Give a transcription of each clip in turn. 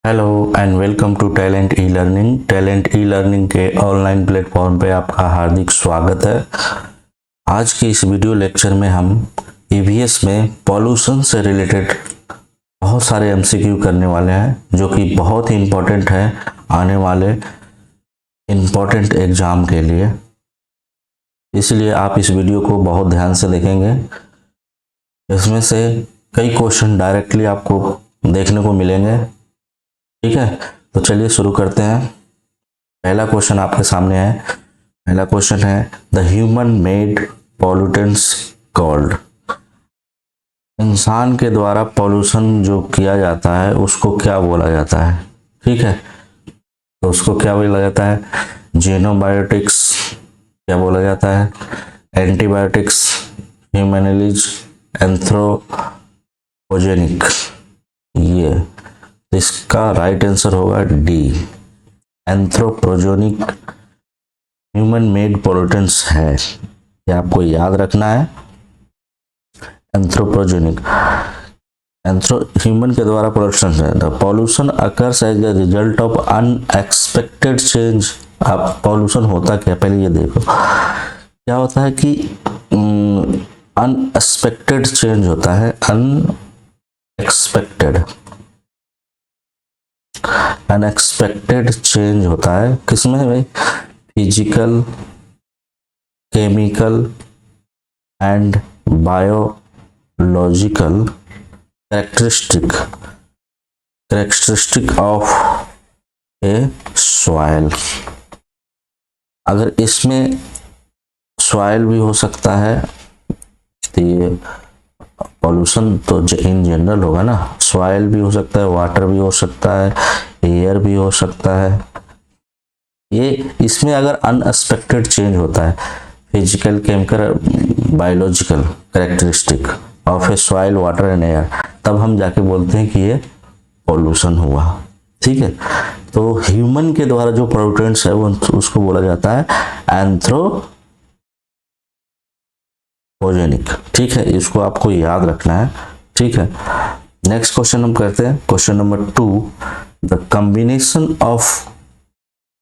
Hello and welcome to talent e learning. Talent e learning के online platform पे आपका हार्दिक स्वागत है। आज के इस वीडियो लेक्चर में हम ईवीएस में पॉल्यूशन से रिलेटेड बहुत सारे एमसीक्यू करने वाले हैं, जो कि बहुत ही इम्पोर्टेंट है आने वाले इम्पोर्टेंट एग्जाम के लिए। इसलिए आप इस वीडियो को बहुत ध्यान से देखेंगे। इसमें से कई क्वेश्चन डायरेक्टली आपको देखने को मिलेंगे। ठीक है, तो चलिए शुरू करते हैं। पहला क्वेश्चन आपके सामने है। पहला क्वेश्चन है the human made pollutants called. इंसान के द्वारा पॉल्यूशन जो किया जाता है उसको क्या बोला जाता है? ठीक है, तो उसको क्या बोला जाता है? जेनोबायोटिक्स क्या बोला जाता है? एंटीबायोटिक्स, ह्यूमैनिलीज, एंथ्रोपोजेनिक। ये तो इसका राइट आंसर होगा D, anthropogenic human made pollutants है। ये आपको याद रखना है। एंथ्रोपोजेनिक ह्यूमन के द्वारा पॉल्यूशन है। The pollution occurs as the result of unexpected change. आप पॉल्यूशन होता क्या, पहले ये देखो क्या होता है कि अनएक्सपेक्टेड चेंज होता है। अनएक्सपेक्टेड चेंज होता है किसमें भाई? Physical, chemical and biological characteristic of A soil. अगर इसमें सॉइल भी हो सकता है तो ये पॉल्यूशन तो इन जनरल होगा ना। सॉइल भी हो सकता है, वाटर भी हो सकता है, एयर भी हो सकता है। ये इसमें अगर अनएक्सपेक्टेड चेंज होता है, physical, chemical, biological characteristic of A soil, water and air, तब हम जाके बोलते हैं कि ये पॉल्यूशन हुआ। ठीक है, तो ह्यूमन के द्वारा जो पॉल्यूटेंट्स है वो उसको बोला जाता है एंथ्रोपोजेनिक। ठीक है, इसको आपको याद रखना है। ठीक है, नेक्स्ट क्वेश्चन हम करते हैं। Question number 2, the combination of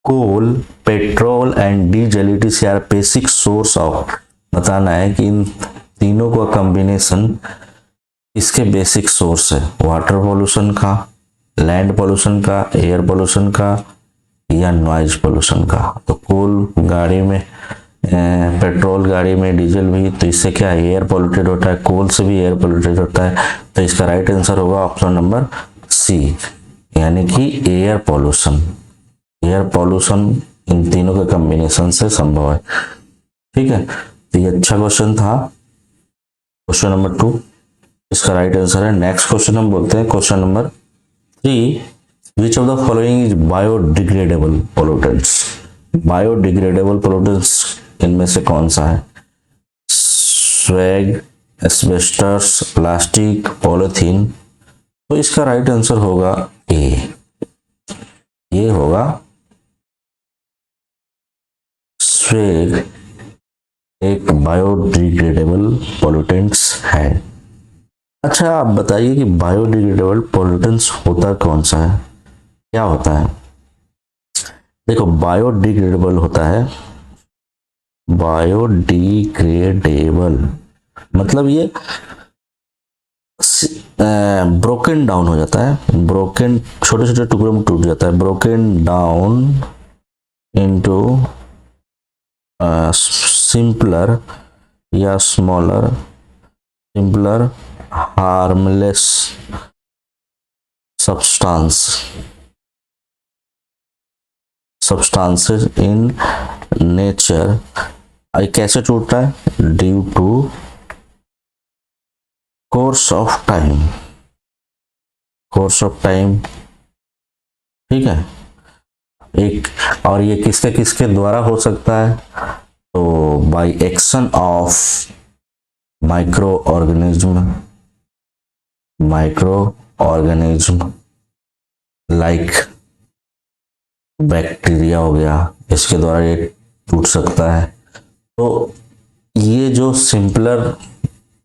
coal, petrol and diesel it is यार बेसिक सोर्स ऑफ। बताना है कि इन तीनों का कॉम्बिनेशन इसके बेसिक सोर्स है। वाटर पॉल्यूशन का, लैंड पॉल्यूशन का, एयर पॉल्यूशन का या नॉइज पॉल्यूशन का। तो कोल गाड़ी में, पेट्रोल गाड़ी में, डीजल भी, तो इससे क्या एयर पॉल्यूटेड होता है, कोल से भी एयर पॉल्यूटेड होता है। तो इसका राइट आंसर होगा ऑप्शन नंबर सी, यानी कि air pollution. Air pollution in तीनों के कॉम्बिनेशन से संभव है। ठीक है, तो ये अच्छा क्वेश्चन था, क्वेश्चन नंबर 2 इसका राइट आंसर है। नेक्स्ट क्वेश्चन हम बोलते हैं question number 3, which of the following is biodegradable pollutants. Biodegradable pollutants इनमें से कौन सा है? Swag, asbestos, plastic, polythene. तो इसका राइट आंसर होगा ए, ये होगा स्वैग एक बायोडिग्रेडेबल पॉल्यूटेंट्स है। अच्छा, आप बताइए कि बायोडिग्रेडेबल पॉल्यूटेंट्स होता कौन सा है, क्या होता है? देखो, बायोडिग्रेडेबल होता है, बायोडिग्रेडेबल मतलब ये ब्रोकन डाउन हो जाता है, ब्रोकन छोटे छोटे टुकड़ों में टूट जाता है, ब्रोकन डाउन इनटू सिंपलर या smaller, simpler harmless substances in nature। कैसे टूटता है? Due to course of time. ठीक है, एक और ये किसके किसके द्वारा हो सकता है? तो by action of micro organism like bacteria हो गया, इसके द्वारा ये टूट सकता है। तो ये जो सिंपलर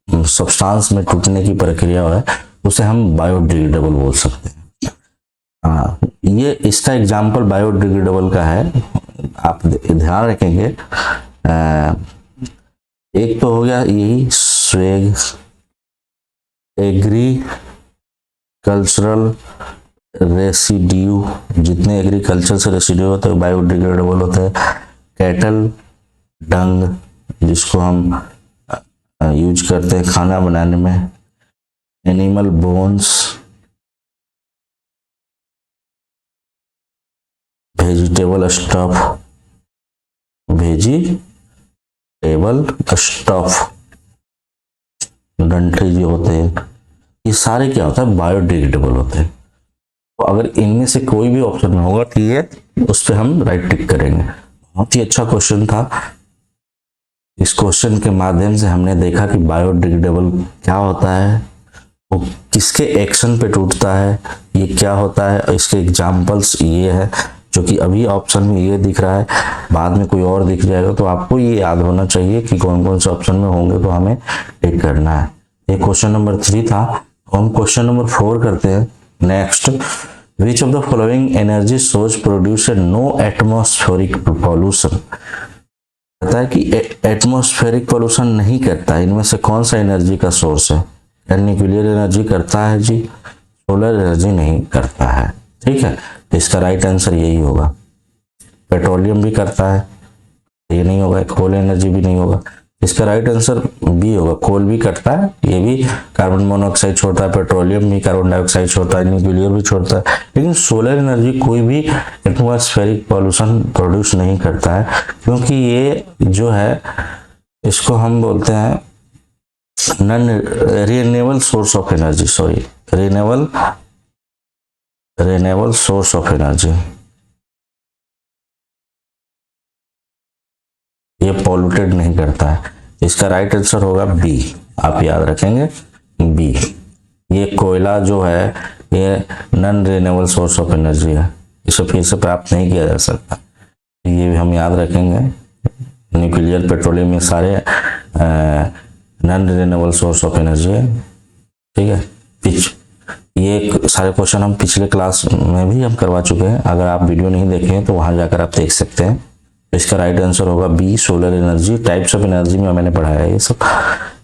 सब्सटेंस में टूटने की प्रक्रिया है उसे हम बायोडिग्रेडेबल बोल सकते हैं। हाँ, ये इसका एग्जाम्पल बायोडिग्रेडेबल का है, आप ध्यान रखेंगे। एक तो हो गया यही स्वेग एग्रीकल्चरल रेसिड्यू, जितने एग्रीकल्चर से रेसिड्यू होते हैं बायोडिग्रेडेबल होते हैं। कैटल डंग, जिसको हम यूज करते हैं खाना बनाने में। Animal bones, vegetable stuff, vegetable stuff, डंठे जो होते हैं, ये सारे क्या होता है, बायोडिग्रेडेबल होते हैं। तो अगर इनमें से कोई भी ऑप्शन में होगा तो ये उस पर हम राइट टिक करेंगे। बहुत ही अच्छा क्वेश्चन था। इस क्वेश्चन के माध्यम से हमने देखा कि बायोडिग्रेडेबल क्या होता है, वो किसके एक्शन पे टूटता है, ये क्या होता है, और इसके एग्जाम्पल्स ये है, जो कि अभी ऑप्शन में ये दिख रहा है, बाद में कोई और दिख जाएगा। तो आपको ये याद होना चाहिए कि कौन कौन से ऑप्शन में होंगे तो हमें टिक करना है। ये क्वेश्चन नंबर 3 था। हम क्वेश्चन नंबर 4 करते हैं। Next, which of the following energy source produce no atmospheric pollution. कहता है कि एटमॉस्फेरिक पॉल्यूशन नहीं करता, इनमें से कौन सा एनर्जी का सोर्स है। न्यूक्लियर एनर्जी करता है जी, सोलर एनर्जी नहीं करता है। ठीक है, तो इसका राइट आंसर यही होगा। पेट्रोलियम भी करता है, ये नहीं होगा। कोल एनर्जी भी नहीं होगा, इसका राइट आंसर बी होगा। कोल भी करता है, ये भी कार्बन मोनोऑक्साइड छोड़ता है, पेट्रोलियम भी कार्बन डाइऑक्साइड छोड़ता है, न्यूक्लियर भी छोड़ता है। लेकिन सोलर एनर्जी कोई भी एटमॉस्फेरिक पॉल्यूशन प्रोड्यूस नहीं करता है, क्योंकि ये जो है इसको हम बोलते हैं non renewable source of energy, sorry renewable source of energy. ये पॉल्यूटेड नहीं करता है, इसका राइट आंसर होगा बी। आप याद रखेंगे बी। ये कोयला जो है ये non renewable source of energy है, इसे फिर से प्राप्त नहीं किया जा सकता, ये भी हम याद रखेंगे। न्यूक्लियर, पेट्रोलियम, ये सारे non renewable source of energy है। ठीक है, ये सारे क्वेश्चन हम पिछले क्लास में भी हम करवा चुके हैं, अगर आप वीडियो नहीं देखे हैं तो वहां जाकर आप देख सकते हैं। तो इसका राइट आंसर होगा B, solar energy. Types of energy में मैंने पढ़ाया है ये सब।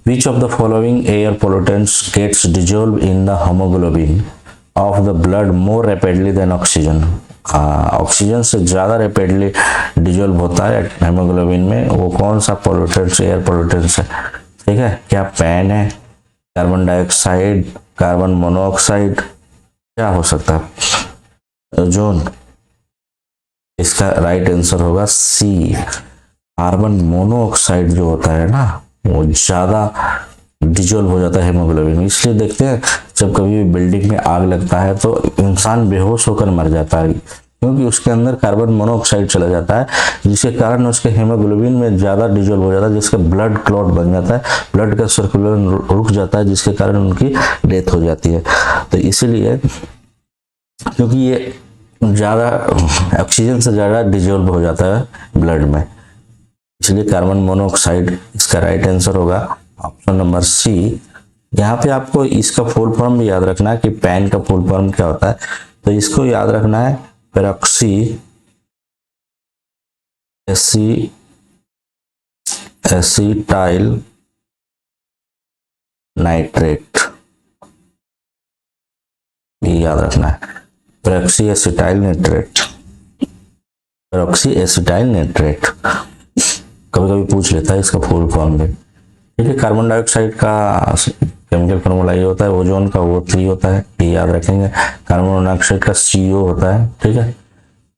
Which of the following air pollutants gets dissolve in the haemoglobin of the blood more rapidly than oxygen. Oxygen से ज्यादा रैपिडली डिजोल्व होता है हीमोग्लोबिन में, वो कौन सा पोल्यूटेंट्स, एयर पोल्यूटेंट्स है। ठीक है, क्या पैन है, कार्बन डाइऑक्साइड, कार्बन मोनोऑक्साइड, क्या हो सकता है, ओजोन। इसका राइट आंसर होगा सी, कार्बन मोनोऑक्साइड जो होता है ना, वो ज्यादा डिजोल्व हो जाता है हीमोग्लोबिन में। इसलिए देखते हैं जब कभी भी बिल्डिंग में आग लगता है तो इंसान बेहोश होकर मर जाता है, क्योंकि उसके अंदर कार्बन मोनोऑक्साइड चला जाता है, जिसके कारण उसके हीमोग्लोबिन में ज्यादा डिजोल्व हो जाता है, जिसका ब्लड क्लॉट बन जाता है, ब्लड का सर्कुलेशन रुक जाता है, जिसके कारण उनकी डेथ हो जाती है। तो इसीलिए क्योंकि ये ज्यादा ऑक्सीजन से ज्यादा डिजोल्व हो जाता है ब्लड में, इसलिए कार्बन मोनोऑक्साइड इसका राइट आंसर होगा ऑप्शन नंबर सी। यहाँ पे आपको इसका फुल फॉर्म भी याद रखना है कि पैन का फुल फॉर्म क्या होता है, तो इसको याद रखना है पेरोक्सी एसिटाइल नाइट्रेट, ये याद रखना है, peroxy acetyl nitrate, peroxy acetyl nitrate. कभी कभी पूछ लेता है इसका फुल फॉर्म भी। ठीक है, कार्बन डाइऑक्साइड का केमिकल फॉर्मूला ये होता है, ओजोन का O3 होता है, ये याद रखेंगे। कार्बन मोनोऑक्साइड का CO होता है। ठीक है,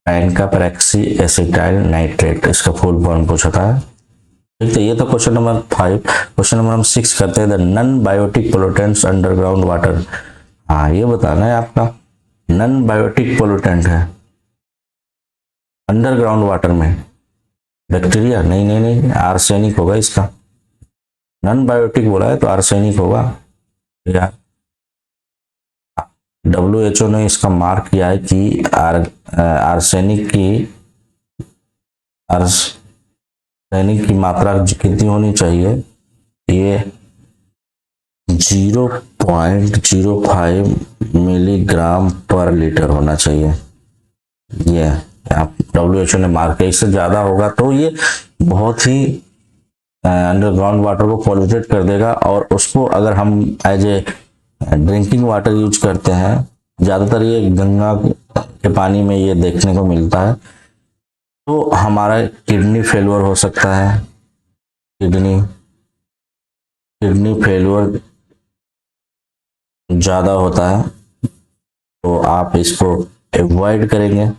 पैन का पेरोक्सी एसिटाइल नाइट्रेट, इसका फुल फॉर्म पूछा था। ठीक है, ये तो क्वेश्चन नंबर 5। क्वेश्चन नंबर हम 6 करते हैं, the non biotic pollutants underground water. हाँ, ये बताना है आपका नॉन बायोटिक पोल्यूटेंट है अंडरग्राउंड वाटर में, बैक्टीरिया नहीं नहीं नहीं, आर्सेनिक होगा इसका। नॉन बायोटिक बोला है तो आर्सेनिक होगा यार। WHO ने इसका मार्क किया है कि आर्सेनिक की मात्रा कितनी होनी चाहिए, ये 0.05 मिलीग्राम पर लीटर होना चाहिए। ये आप WHO ने मार्क किया, इससे ज्यादा होगा तो ये बहुत ही अंडरग्राउंड वाटर को पॉल्यूटेड कर देगा, और उसको अगर हम as a drinking water use करते हैं, ज्यादातर ये गंगा के पानी में ये देखने को मिलता है, तो हमारा किडनी फेलियर हो सकता है। किडनी फेलियर ज्यादा होता है, तो आप इसको अवॉइड करेंगे।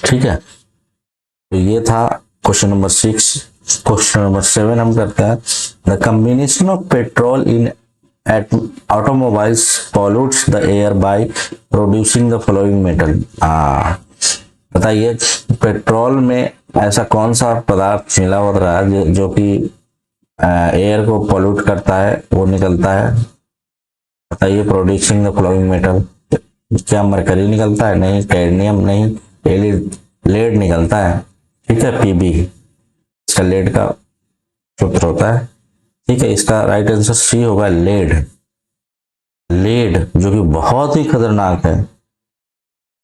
ठीक है, तो ये था क्वेश्चन नंबर 6। क्वेश्चन नंबर 7 हम करते हैं, the combination of petrol in automobiles pollutes the air by producing the following metal. बताइए, पेट्रोल में ऐसा कौन सा पदार्थ मिला हो रहा है जो कि एयर को पॉल्यूट करता है, वो निकलता है। बताइए, प्रोड्यूसिंग द फॉलोइंग मेटल। क्या मरकरी निकलता है? नहीं। कैडमियम नहीं। लेड निकलता है। ठीक है, पीबी इसका लेड का सूत्र होता है। ठीक है, इसका राइट आंसर सी होगा, लेड। लेड जो कि बहुत ही खतरनाक है,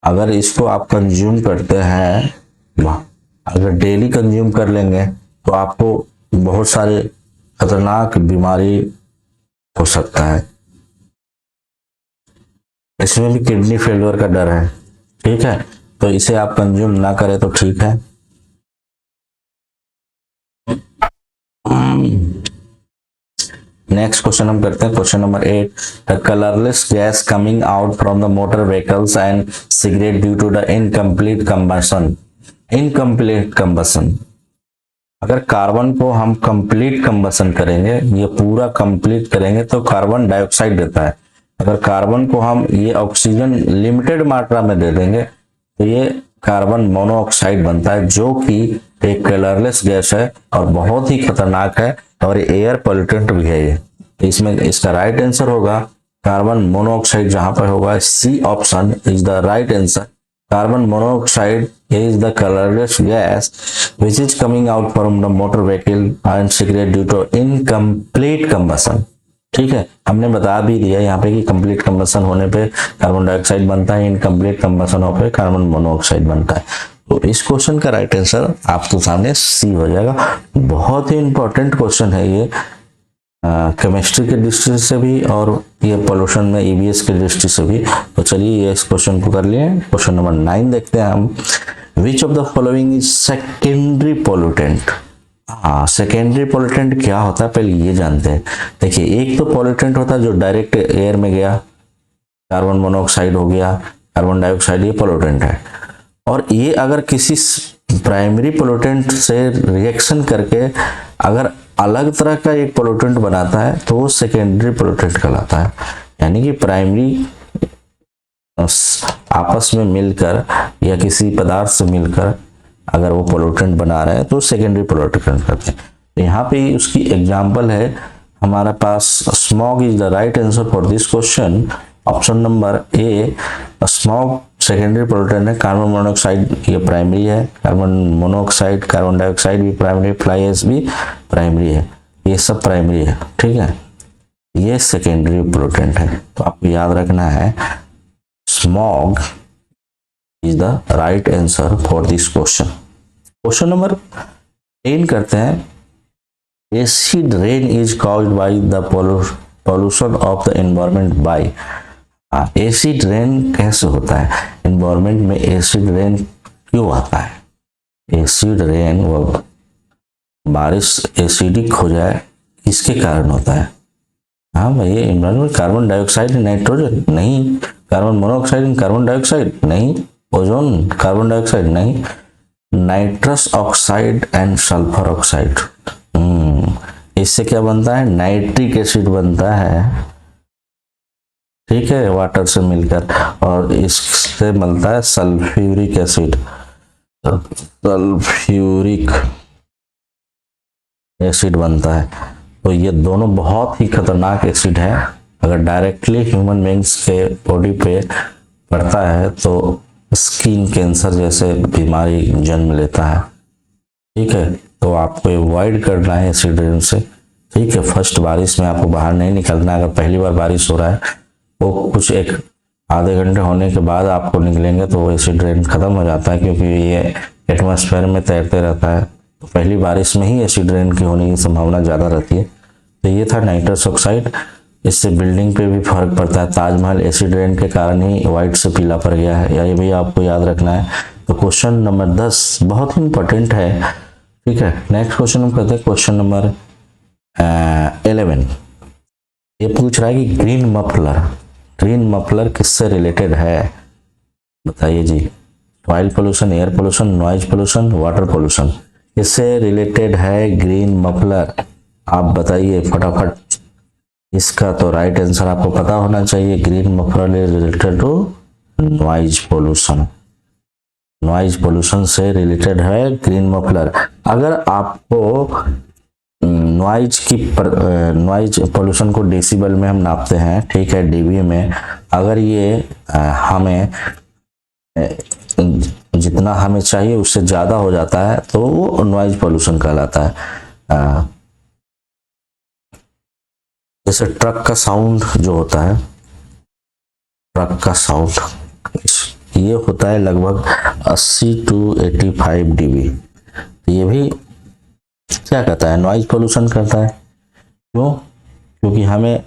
अगर इसको आप कंज्यूम करते हैं, अगर डेली कंज्यूम कर लेंगे तो आपको बहुत सारे खतरनाक बीमारी हो सकता है। इसमें भी किडनी फेलियर का डर है। ठीक है, तो इसे आप कंज्यूम ना करें तो ठीक है। नेक्स्ट क्वेश्चन हम करते हैं, question number 8, the colourless gas coming out from the motor vehicles and cigarette due to the incomplete combustion. Incomplete combustion, अगर कार्बन को हम कंप्लीट कंबशन करेंगे, ये पूरा कंप्लीट करेंगे तो कार्बन डाइऑक्साइड देता है। अगर कार्बन को हम ये ऑक्सीजन लिमिटेड मात्रा में दे देंगे तो ये कार्बन मोनोऑक्साइड बनता है, जो कि एक कलरलेस गैस है और बहुत ही खतरनाक है, और एयर पोल्यूटेंट भी है ये। इसमें इसका राइट आंसर होगा कार्बन मोनोऑक्साइड। जहां पर होगा C option is the right answer. Carbon monoxide is the colorless gas which is coming out from the motor vehicle and cigarette due to incomplete combustion। ठीक है, हमने बता भी दिया यहाँ पे कि कंप्लीट कंबशन होने पे कार्बन डाइऑक्साइड बनता है, इनकम्प्लीट कंबशन होने पे कार्बन मोनोऑक्साइड बनता है। तो इस क्वेश्चन का राइट आंसर आपके सामने सी हो जाएगा। बहुत ही इंपॉर्टेंट क्वेश्चन है ये, केमिस्ट्री के दृष्टि से भी और ये पोल्यूशन में ईवीएस के दृष्टि से भी। तो चलिए ये इस क्वेश्चन को कर लिए। क्वेश्चन नंबर 9 देखते हैं हम, विच of the following is secondary pollutant. Secondary pollutant क्या होता है पहले ये जानते हैं। देखिए, एक तो पोल्यूटेंट होता है जो डायरेक्ट एयर में गया, कार्बन मोनोऑक्साइड हो गया, कार्बन डाइऑक्साइड, ये पोल्यूटेंट है। और ये अगर किसी प्राइमरी पोल्यूटेंट से रिएक्शन करके अगर अलग तरह का एक पोल्यूटेंट बनाता है तो वो सेकेंडरी पोल्यूटेंट कहलाता है। यानी कि प्राइमरी आपस में मिलकर या किसी पदार्थ से मिलकर अगर वो पोल्यूटेंट बना रहे हैं तो सेकेंडरी पोल्यूटेंट करते हैं। तो यहाँ पे उसकी एग्जांपल है हमारे पास, smog is the right answer for this question. Option number A, smog secondary pollutant है। कार्बन मोनोऑक्साइड ये प्राइमरी है, कार्बन मोनोऑक्साइड, कार्बन डाइऑक्साइड भी प्राइमरी, फ्लाई एश भी प्राइमरी है, ये सब प्राइमरी है। ठीक है, ये सेकेंडरी पोल्यूटेंट है। तो आपको याद रखना है smog is the right answer for this question. Question number 10 करते हैं, acid rain is caused by the pollution of the environment bye. Acid rain कैसे होता है? एनवायरमेंट में एसिड रेन क्यों आता है? एसिड रेन, वो बारिश एसिडिक हो जाए, किसके कारण होता है? हाँ भाई, एनवायरमेंट कार्बन डाइऑक्साइड, नाइट्रोजन नहीं, कार्बन मोनोऑक्साइड, कार्बन डाइऑक्साइड नहीं, ओजोन, कार्बन डाइऑक्साइड नहीं, nitrous oxide and sulphur oxide. इससे क्या बनता है? नाइट्रिक एसिड बनता है। ठीक है, वाटर से मिलकर, और इससे मिलता है सल्फ्यूरिक एसिड। सल्फ्यूरिक एसिड बनता है। तो ये दोनों बहुत ही खतरनाक एसिड है। अगर डायरेक्टली ह्यूमन बींग्स के बॉडी पे पड़ता है तो स्किन कैंसर जैसे बीमारी जन्म लेता है। ठीक है, तो आपको अवॉइड करना है एसिड रेन से। ठीक है, फर्स्ट बारिश में आपको बाहर नहीं निकलना है। अगर पहली बार बारिश हो रहा है वो कुछ एक आधे घंटे होने के बाद आपको निकलेंगे तो वो एसिड रेन खत्म हो जाता है, क्योंकि ये एटमॉस्फेयर में तैरते रहता है। तो पहली बारिश में ही एसिड रेन की होने की संभावना ज़्यादा रहती है। तो ये था नाइट्रस ऑक्साइड। इससे बिल्डिंग पे भी फर्क पड़ता है। ताजमहल एसिड रेन के कारण ही व्हाइट से पीला पड़ गया है, ये भी आपको याद रखना है। तो क्वेश्चन नंबर 10 बहुत ही इंपॉर्टेंट है। ठीक है, नेक्स्ट क्वेश्चन हम करते हैं क्वेश्चन नंबर 11। ये पूछ रहा है कि ग्रीन मफलर किससे रिलेटेड है, बताइए जी। Soil pollution, air pollution, noise pollution, water pollution, इससे रिलेटेड है ग्रीन मफलर। आप बताइए फटाफट। इसका तो राइट आंसर आपको पता होना चाहिए। Green muffler is related to noise pollution. Noise pollution से रिलेटेड है ग्रीन मफलर। अगर आपको नॉइज पोल्यूशन को डेसिबल में हम नापते हैं, ठीक है, डीबी में। अगर ये हमें जितना हमें चाहिए उससे ज़्यादा हो जाता है तो वो नॉइज पोल्यूशन कहलाता है। जैसे ट्रक का साउंड जो होता है, ट्रक का साउंड ये होता है लगभग 80 to 85 dB। तो ये भी क्या कहता है, नॉइज पोल्यूशन करता है। क्यों? क्योंकि हमें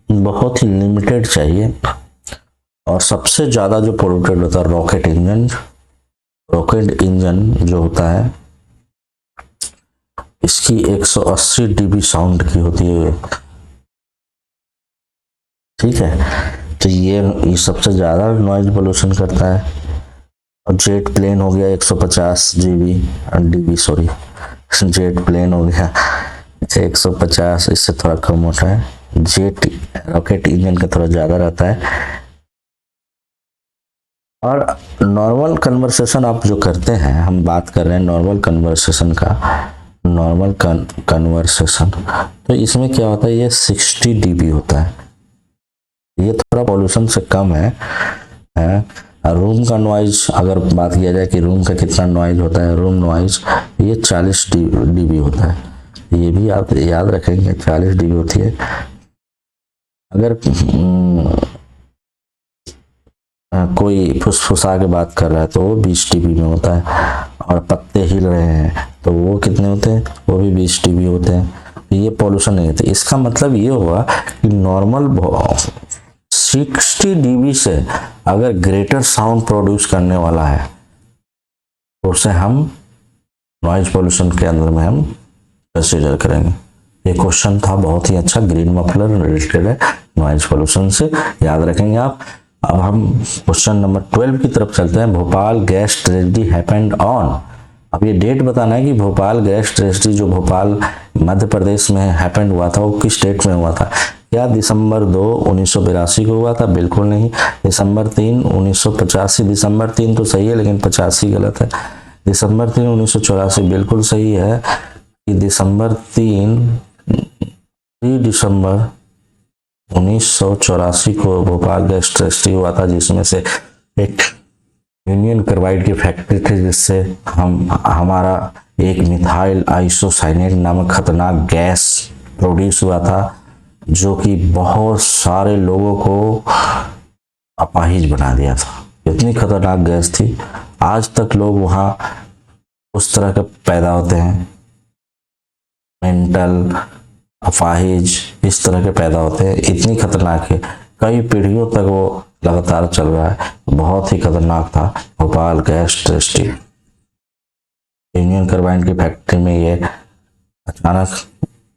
बहुत ही लिमिटेड चाहिए। और सबसे ज़्यादा जो पोल्यूटेड होता है रॉकेट इंजन जो होता है, इसकी 180 dB साउंड की होती है। ठीक है, तो ये सबसे ज़्यादा नॉइज पोल्यूशन करता है। और जेट प्लेन हो गया 150 dB सॉरी, जेट प्लेन हो गया 150, इससे थोड़ा कम होता है। जेट रॉकेट इंजन का थोड़ा ज़्यादा रहता है। और नॉर्मल कन्वर्सेशन आप जो करते हैं, हम बात कर रहे हैं नॉर्मल कन्वर्सेशन का, नॉर्मल कन्वर्सेशन, तो इसमें क्या होता है, ये 60 dB होता है। ये थोड़ा पॉल्यूशन से कम है। रूम का नॉइज अगर बात किया जाए कि रूम का कितना नॉइज होता है, रूम नॉइज ये 40 dB होता है। ये भी आप याद रखेंगे, 40 dB होती है। अगर कोई फुसफुसा के बात कर रहा है तो वो 20 dB में होता है। और पत्ते हिल रहे हैं तो वो कितने होते हैं, वो भी 20 dB होते हैं। ये पॉल्यूशन नहीं होता। इसका मतलब ये हुआ कि नॉर्मल 60 dB से अगर ग्रेटर साउंड प्रोड्यूस करने वाला है तो उसे हम नॉइज पोल्यूशन के अंदर में हम कंसीडर करेंगे। ये क्वेश्चन था बहुत ही अच्छा, ग्रीन मफलर रिलेटेड है नॉइज पोल्यूशन से, याद रखेंगे आप। अब हम क्वेश्चन नंबर 12 की तरफ चलते हैं। Bhopal gas tragedy happened on. अब ये डेट बताना है कि भोपाल गैस ट्रेजेडी जो भोपाल मध्य प्रदेश में हैपेंड हुआ था वो किस डेट में हुआ था। क्या दिसंबर 2 1982 को हुआ था? बिल्कुल नहीं। दिसंबर 3 1985। दिसंबर 3 तो सही है लेकिन 85 गलत है। दिसंबर 3 1984 बिल्कुल सही है कि दिसंबर 3 दिसंबर 1984 को भोपाल गैस ट्रेजेडी हुआ था, जिसमें से एक यूनियन कार्बाइड की फैक्ट्री थी, जिससे हमारा एक मिथाइल आइसोसाइनेट नामक खतरनाक गैस प्रोड्यूस हुआ था, जो कि बहुत सारे लोगों को अपाहिज बना दिया था। इतनी खतरनाक गैस थी, आज तक लोग वहाँ उस तरह के पैदा होते हैं, मेंटल अपाहिज इस तरह के पैदा होते हैं। इतनी खतरनाक है, कई पीढ़ियों तक वो लगातार चल रहा है। बहुत ही खतरनाक था Bhopal gas tragedy. Union carbide की फैक्ट्री में ये अचानक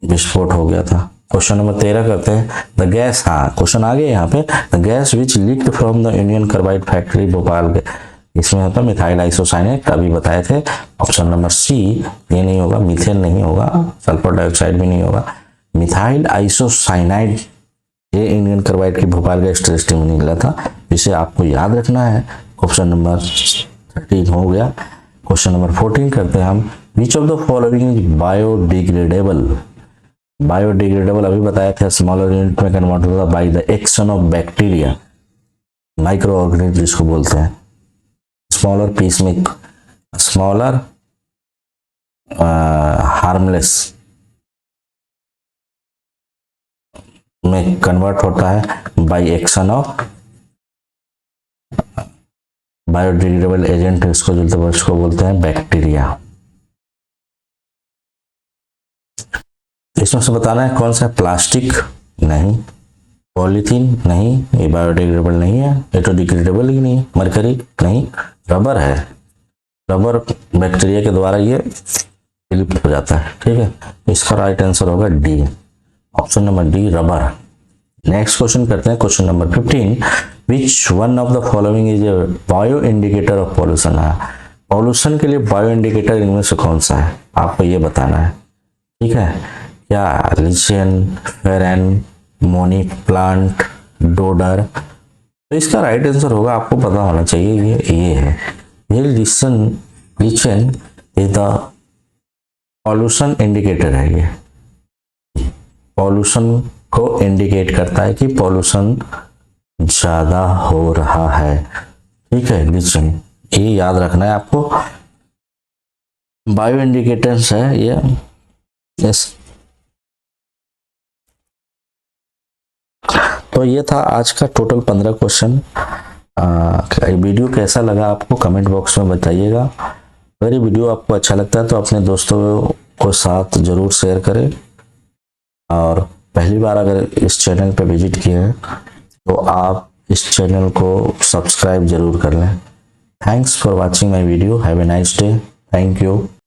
विस्फोट हो गया था। क्वेश्चन नंबर 13 करते हैं। द गैस, हाँ क्वेश्चन आ गए यहाँ पे। The gas which leaked from the union carbide factory Bhopal, इसमें होता है मिथाइल आइसोसाइनेट, अभी बताए थे। ऑप्शन नंबर सी ये नहीं होगा, मीथेन नहीं होगा, सल्फर डाइऑक्साइड भी नहीं होगा। मिथाइल आइसोसाइनाइड ये यूनियन कार्बाइड की भोपाल गैस ट्रेजेडी में निकला था, जिसे आपको याद रखना है। ऑप्शन नंबर 13 हो गया। क्वेश्चन नंबर 14 करते हैं हम। विच of the following is biodegradable. Biodegradable अभी बताया था, स्मॉलर यूनिट में कन्वर्ट होता है by the action of bacteria, micro organism जिसको बोलते हैं। स्मॉलर पीस में स्मॉलर हार्मलेस में कन्वर्ट होता है by action of biodegradable agent, इसको बोलते हैं बैक्टीरिया। इसमें से बताना है कौन सा, प्लास्टिक नहीं, पॉलीथीन नहीं, ये बायोडिग्रेडेबल नहीं है, ये तो डिग्रेडेबल ही नहीं है, मरकरी नहीं, रबर है, रबर बैक्टीरिया के द्वारा ये विलुप्त हो जाता है, ठीक है। इसका राइट आंसर होगा D, option number D, rubber. Next question करते हैं, question number 15, which one of the following is a bio indicator of pollution है। पॉल्यूशन के लिए बायो इंडिकेटर इनमें से कौन सा है, आपको ये बताना है, ठीक है। क्या लिचेन, फेरन, मोनी प्लांट, डोडर। तो इसका राइट आंसर होगा, आपको पता होना चाहिए, ये है, ये lichen is the pollution indicator है। ये पॉल्यूशन को इंडिकेट करता है कि पॉल्यूशन ज्यादा हो रहा है, ठीक है, लिचेन, ये याद रखना है आपको। बायो इंडिकेटर्स है ये, यस। तो ये था आज का टोटल 15 क्वेश्चन। वीडियो कैसा लगा आपको कमेंट बॉक्स में बताइएगा। अगर ये वीडियो आपको अच्छा लगता है तो अपने दोस्तों को साथ जरूर शेयर करें, और पहली बार अगर इस चैनल पर विजिट किए हैं तो आप इस चैनल को सब्सक्राइब जरूर कर लें। Thanks for watching my video, have a nice day, thank you.